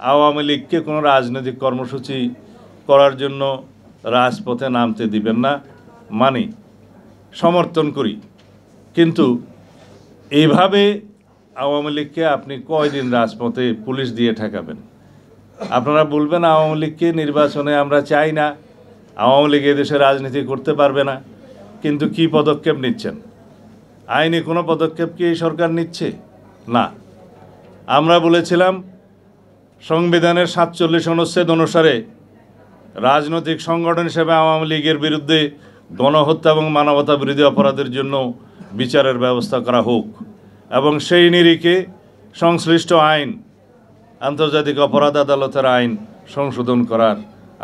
আওয়ামী লীগকে কোনো রাজনৈতিক কর্মসূচি করার জন্য রাজপথে নামতে দিবেন না, মানি, সমর্থন করি। কিন্তু এইভাবে আওয়ামী লীগকে আপনি কয়দিন রাজপথে পুলিশ দিয়ে ঠেকাবেন? আপনারা বলবেন আওয়ামী লীগকে নির্বাচনে আমরা চাই না, আওয়ামী লীগ এদেশে রাজনীতি করতে পারবে না, কিন্তু কি পদক্ষেপ নিচ্ছেন? আইনি কোনো পদক্ষেপ কি এই সরকার নিচ্ছে? না। আমরা বলেছিলাম সংবিধানের 47 অনুচ্ছেদ অনুসারে রাজনৈতিক সংগঠন হিসেবে আওয়ামী লীগের বিরুদ্ধে গণহত্যা এবং মানবতা বিরোধী অপরাধের জন্য বিচারের ব্যবস্থা করা হোক এবং সেই নিরিখে সংশ্লিষ্ট আইন, আন্তর্জাতিক অপরাধ আদালতের আইন সংশোধন করার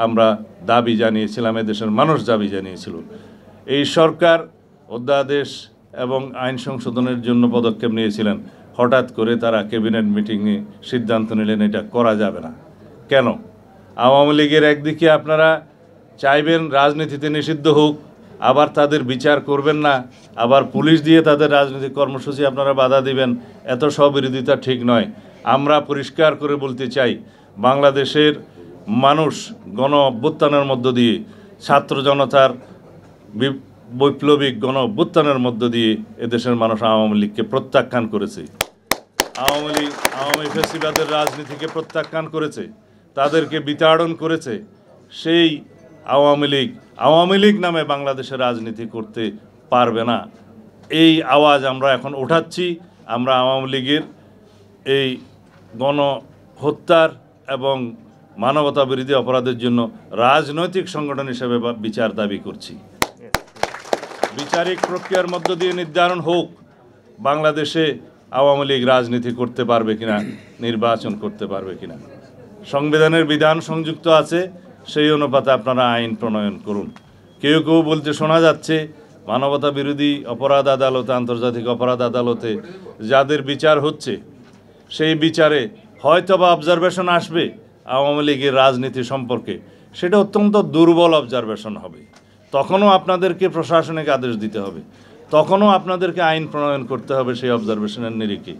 আমরা দাবি জানিয়েছিলাম, এদেশের মানুষ দাবি জানিয়েছিল। এই সরকার অধ্যাদেশ এবং আইন সংশোধনের জন্য পদক্ষেপ নিয়েছিলেন, হঠাৎ করে তারা ক্যাবিনেট মিটিংয়ে সিদ্ধান্ত নিলেন এটা করা যাবে না। কেন? আওয়ামী লীগের একদিকে আপনারা চাইবেন রাজনীতিতে নিষিদ্ধ হোক, আবার তাদের বিচার করবেন না, আবার পুলিশ দিয়ে তাদের রাজনৈতিক কর্মসূচি আপনারা বাধা দিবেন। এত স্ববিরোধিতা ঠিক নয়। আমরা পরিষ্কার করে বলতে চাই, বাংলাদেশের মানুষ গণ অভ্যুত্থানের মধ্য দিয়ে, ছাত্র জনতার বৈপ্লবিক গণ অভ্যুত্থানের মধ্য দিয়ে এদেশের মানুষ আওয়ামী লীগকে প্রত্যাখ্যান করেছে, আওয়ামী ফ্যাসিবাদের রাজনীতিকে প্রত্যাখ্যান করেছে, তাদেরকে বিতাড়ন করেছে। সেই আওয়ামী লীগ নামে বাংলাদেশে রাজনীতি করতে পারবে না। এই আওয়াজ আমরা এখন ওঠাচ্ছি। আমরা আওয়ামী লীগের এই গণহত্যার এবং মানবতা বিরোধী অপরাধের জন্য রাজনৈতিক সংগঠন হিসেবে বিচার দাবি করছি। বিচারিক প্রক্রিয়ার মধ্য দিয়ে নির্ধারণ হোক বাংলাদেশে আওয়ামী লীগ রাজনীতি করতে পারবে কিনা, নির্বাচন করতে পারবে কিনা। সংবিধানের বিধান সংযুক্ত আছে, সেই অনুপাতে আপনারা আইন প্রণয়ন করুন। কেউ কেউ বলতে শোনা যাচ্ছে মানবতা বিরোধী অপরাধ আদালতে, আন্তর্জাতিক অপরাধ আদালতে যাদের বিচার হচ্ছে সেই বিচারে হয়তোবা অবজারভেশন আসবে আওয়ামী লীগের রাজনীতি সম্পর্কে, সেটা অত্যন্ত দুর্বল অবজারভেশন হবে। তখনও আপনাদেরকে প্রশাসনিক আদেশ দিতে হবে, তখনও আপনাদেরকে আইন প্রণয়ন করতে হবে সেই অবজারভেশনের নিরিখে।